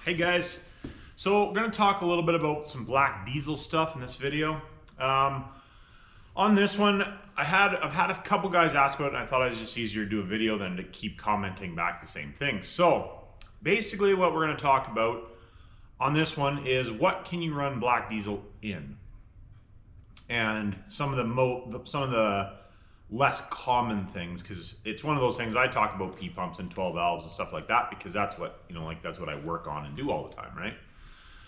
Hey guys, so we're going to talk a little bit about some black diesel stuff in this video. On this one, I've had a couple guys ask about it, and I thought it was just easier to do a video than to keep commenting back the same thing. So basically what we're going to talk about on this one is what can you run black diesel in, and some of the less common things, because it's one of those things I talk about P pumps and 12 valves and stuff like that because that's what, that's what I work on and do all the time, right?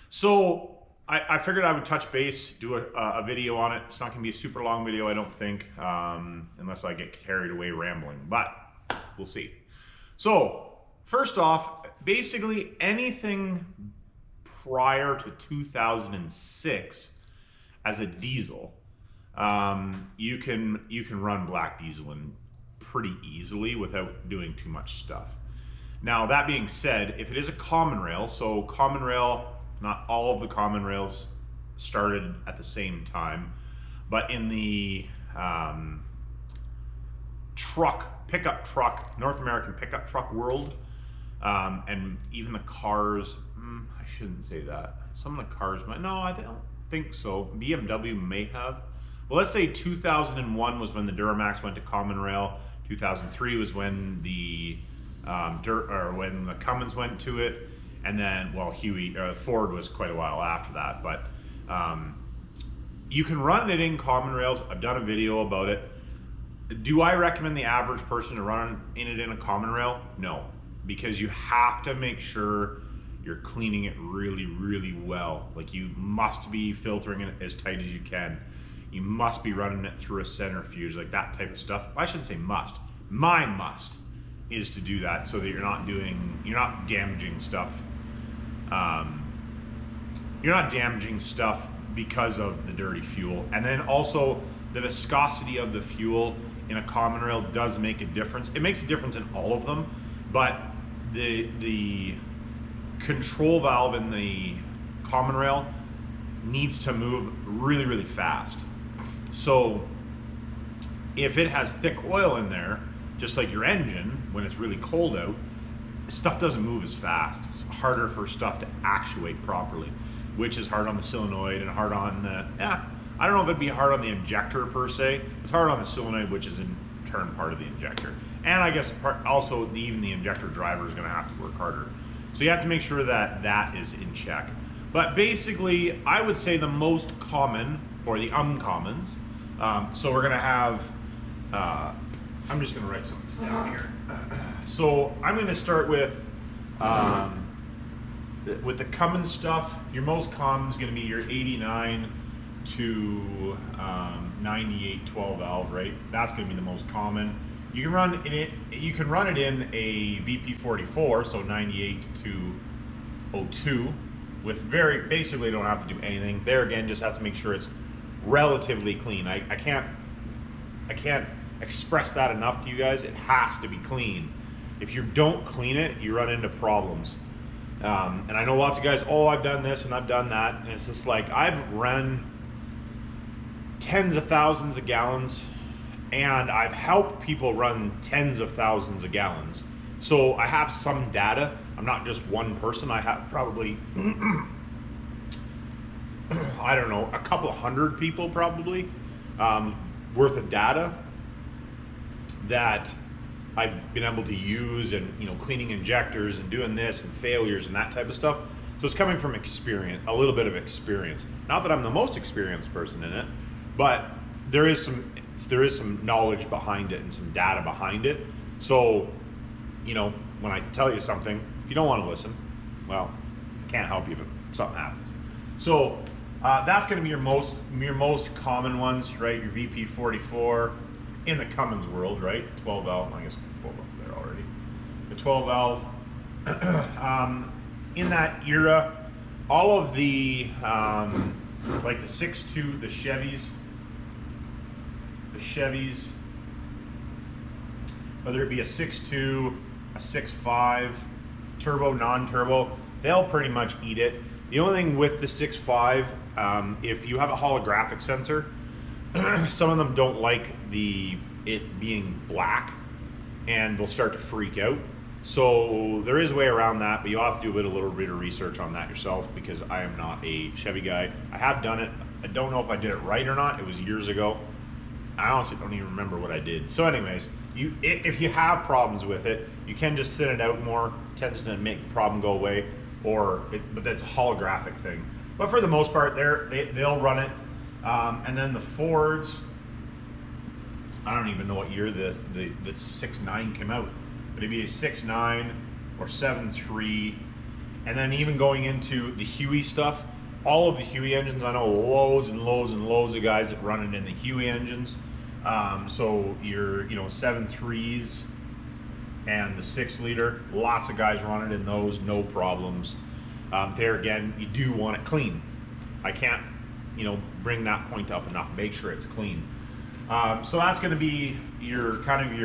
So I figured I would touch base, do a video on it. It's not going to be a super long video, I don't think, unless I get carried away rambling, but we'll see. So first off, basically anything prior to 2006 as a diesel, you can run black diesel in pretty easily without doing too much stuff. Now that being said, if it is a common rail, so common rail, not all of the common rails started at the same time, but in the pickup truck, North American pickup truck world, and even the cars, I shouldn't say that. Some of the cars might, no, I don't think so. BMW may have. Well, let's say 2001 was when the Duramax went to common rail. 2003 was when the when the Cummins went to it, and then, well, Ford was quite a while after that. But you can run it in common rails. I've done a video about it. Do I recommend the average person to run it in a common rail? No, because you have to make sure you're cleaning it really, really well. Like, you must be filtering it as tight as you can. You must be running it through a centrifuge, like that type of stuff. I shouldn't say must. My must is to do that so that you're not damaging stuff. You're not damaging stuff because of the dirty fuel. And then also the viscosity of the fuel in a common rail does make a difference. It makes a difference in all of them, but the control valve in the common rail needs to move really, really fast. So if it has thick oil in there, just like your engine, when it's really cold out, stuff doesn't move as fast. It's harder for stuff to actuate properly, which is hard on the solenoid and hard on the, I don't know if it'd be hard on the injector per se. It's hard on the solenoid, which is in turn part of the injector. And I guess also even the injector driver is gonna have to work harder. So you have to make sure that that is in check. But basically, I would say the most common for the uncommons. So we're gonna have, I'm just gonna write something down here. So I'm gonna start with the Cummins stuff. Your most common is gonna be your 89 to 98 12 valve, right? That's gonna be the most common. You can run it in a VP44, so 98 to 02. With basically don't have to do anything. There again, just have to make sure it's relatively clean. I can't express that enough to you guys. It has to be clean. If you don't clean it, you run into problems. And I know lots of guys, oh, I've done this and I've done that. And it's just like, I've run tens of thousands of gallons, and I've helped people run tens of thousands of gallons. So I have some data. I'm not just one person. I have probably, I don't know, a couple hundred people probably worth of data that I've been able to use, and cleaning injectors and doing this and failures and that type of stuff. So it's coming from experience, a little bit of experience. Not that I'm the most experienced person in it, but there is some knowledge behind it and some data behind it. So when I tell you something, if you don't want to listen, well, I can't help you if something happens. So that's going to be your most common ones, right? Your VP44 in the Cummins world, right? 12 valve, I guess 12 up there already. The 12 valve. In that era, all of the like the 6.2, the Chevys, whether it be a 6.2, a 6.5, turbo, non-turbo, they'll pretty much eat it. The only thing with the 6.5, if you have a holographic sensor, some of them don't like it being black, and they'll start to freak out. So there is a way around that, but you'll have to do a little bit of research on that yourself, because I am not a Chevy guy. I have done it. I don't know if I did it right or not. It was years ago. I honestly don't even remember what I did. So anyways, if you have problems with it, you can just thin it out more. It tends to make the problem go away, but that's a holographic thing. But for the most part, they'll run it. And then the Fords, I don't even know what year the 6.9 came out, but it'd be a 6.9 or 7.3, and then even going into the Huey stuff, all of the Huey engines, I know loads and loads and loads of guys that run it in the Huey engines. So your 7.3s and the 6-liter, lots of guys run it in those, no problems. There again, you do want it clean. I can't bring that point up enough. Make sure it's clean. So that's going to be your kind of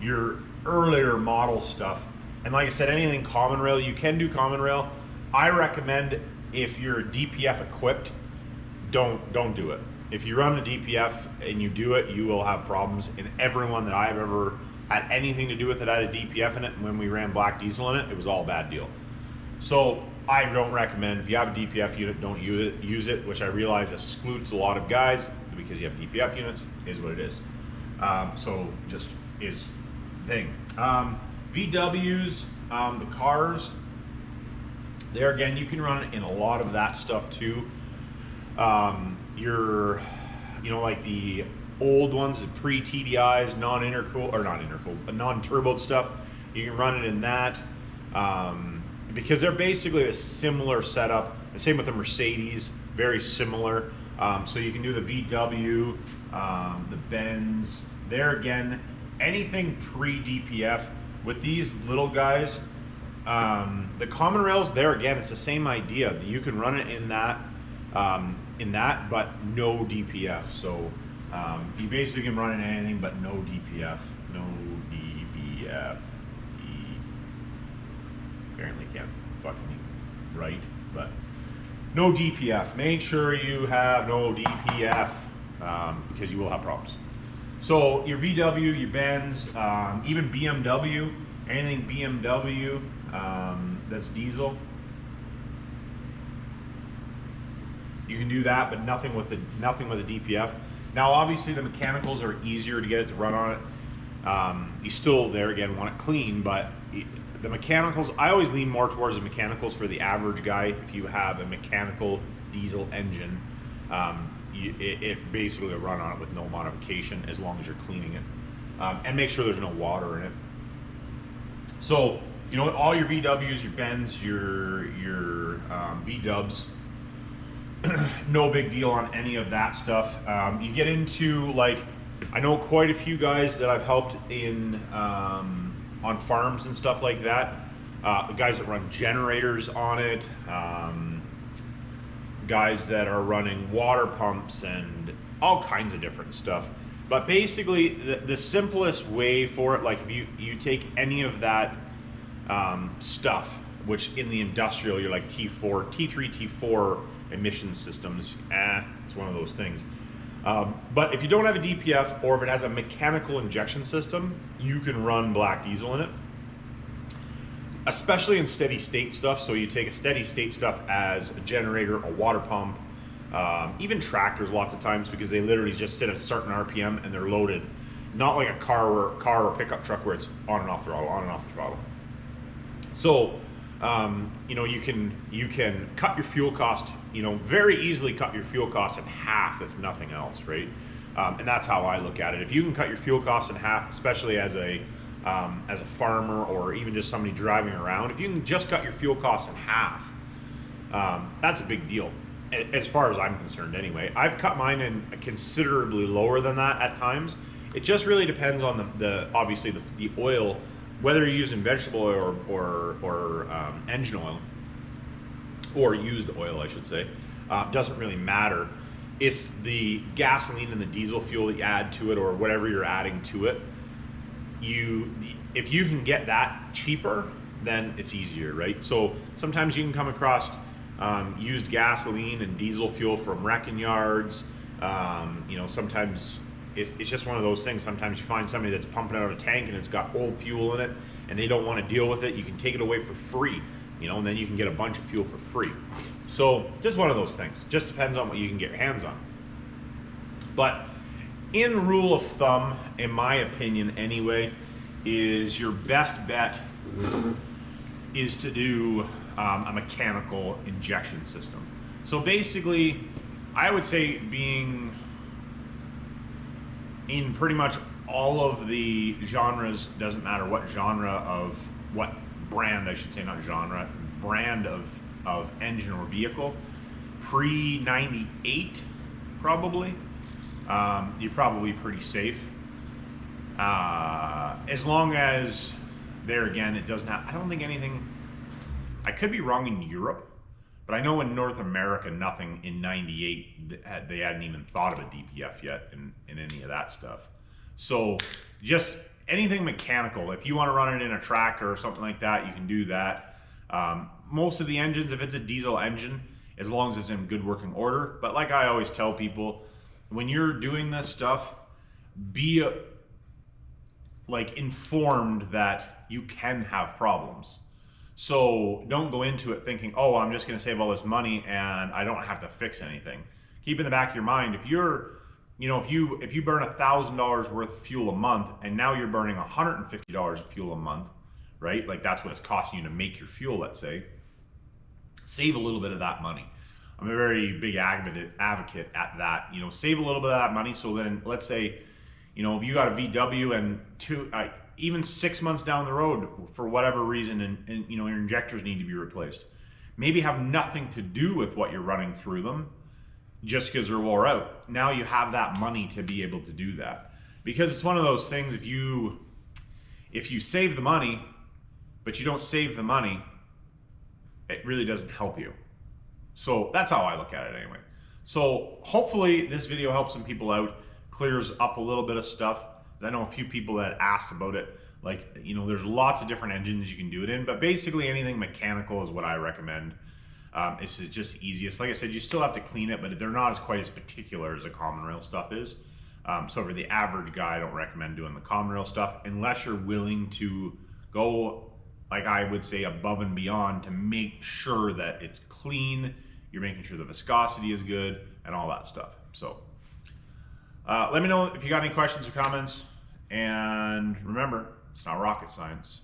your earlier model stuff. And like I said, anything common rail, you can do common rail. I recommend, if you're DPF equipped, don't do it. If you run a DPF and you do it, you will have problems. And everyone that I've ever had anything to do with it had a DPF in it, and when we ran black diesel in it, it was all a bad deal. So I don't recommend, if you have a DPF unit, don't use it, which I realize excludes a lot of guys because you have DPF units, is what it is. So just is thing. VWs, the cars, there again, you can run it in a lot of that stuff too. Like the old ones, the pre-TDIs, non-turboed stuff, you can run it in that. Because they're basically a similar setup. The same with the Mercedes, very similar. So you can do the VW, the Benz. There again, anything pre-DPF. With these little guys, the common rails, there again, it's the same idea. You can run it in that, but no DPF. So you basically can run it in anything but no DPF. No DPF. Apparently can't fucking write, but no DPF. Make sure you have no DPF, because you will have problems. So your VW, your Benz, even BMW, anything BMW that's diesel, you can do that, but nothing with the DPF. Now, obviously, the mechanicals are easier to get it to run on it. You still, there again, want it clean, but the mechanicals, I always lean more towards the mechanicals for the average guy. If you have a mechanical diesel engine, it basically will run on it with no modification as long as you're cleaning it. And make sure there's no water in it. So, all your VWs, your Benz, your V-dubs, no big deal on any of that stuff. You get into, like, I know quite a few guys that I've helped in on farms and stuff like that. The guys that run generators on it, guys that are running water pumps and all kinds of different stuff. But basically, the simplest way for it, like if you take any of that stuff, which in the industrial, you're like T3, T4 emission systems, it's one of those things. But if you don't have a DPF, or if it has a mechanical injection system, you can run black diesel in it, especially in steady state stuff. So you take a steady state stuff as a generator, a water pump, even tractors lots of times, because they literally just sit at a certain RPM and they're loaded, not like a car or pickup truck where it's on and off throttle, on and off the throttle. So you can cut your fuel cost, very easily cut your fuel cost in half, if nothing else, right? And that's how I look at it. If you can cut your fuel cost in half, especially as a farmer or even just somebody driving around, if you can just cut your fuel cost in half, that's a big deal, as far as I'm concerned anyway. I've cut mine in considerably lower than that at times. It just really depends on obviously the oil, whether you're using vegetable oil or engine oil, or used oil, I should say. Doesn't really matter. It's the gasoline and the diesel fuel that you add to it, or whatever you're adding to it. If you can get that cheaper, then it's easier, right? So sometimes you can come across used gasoline and diesel fuel from wrecking yards. Sometimes it's just one of those things. Sometimes you find somebody that's pumping out a tank and it's got old fuel in it and they don't want to deal with it. You can take it away for free, you know, and then you can get a bunch of fuel for free. So just one of those things. Just depends on what you can get your hands on. But in rule of thumb, in my opinion anyway, is your best bet is to do a mechanical injection system. So basically, I would say being in pretty much all of the genres, doesn't matter what genre of, what brand, I should say, not genre, brand of engine or vehicle, pre-98 probably, you're probably pretty safe. As long as, there again, it doesn't have, I don't think anything, I could be wrong in Europe, but I know in North America, nothing in 98, they hadn't even thought of a DPF yet in any of that stuff. So just anything mechanical, if you want to run it in a tractor or something like that, you can do that. Most of the engines, if it's a diesel engine, as long as it's in good working order. But like I always tell people, when you're doing this stuff, be like informed that you can have problems. So don't go into it thinking, oh, I'm just going to save all this money and I don't have to fix anything. Keep in the back of your mind, if you're, you know, if you burn $1,000 worth of fuel a month and now you're burning $150 of fuel a month, right? Like that's what it's costing you to make your fuel, let's say. Save a little bit of that money. I'm a very big advocate at that. You know, save a little bit of that money. So then let's say, you know, if you got a VW and even 6 months down the road, for whatever reason, and you know, your injectors need to be replaced, maybe have nothing to do with what you're running through them, just because they're wore out. Now you have that money to be able to do that. Because it's one of those things, if you save the money, but you don't save the money, it really doesn't help you. So that's how I look at it anyway. So hopefully this video helps some people out, clears up a little bit of stuff. I know a few people that asked about it. Like, you know, there's lots of different engines you can do it in, but basically anything mechanical is what I recommend. It's just easiest. Like I said, you still have to clean it, but they're not quite as particular as the common rail stuff is. So for the average guy, I don't recommend doing the common rail stuff unless you're willing to go, like I would say, above and beyond to make sure that it's clean, you're making sure the viscosity is good, and all that stuff. So let me know if you got any questions or comments. And remember, it's not rocket science.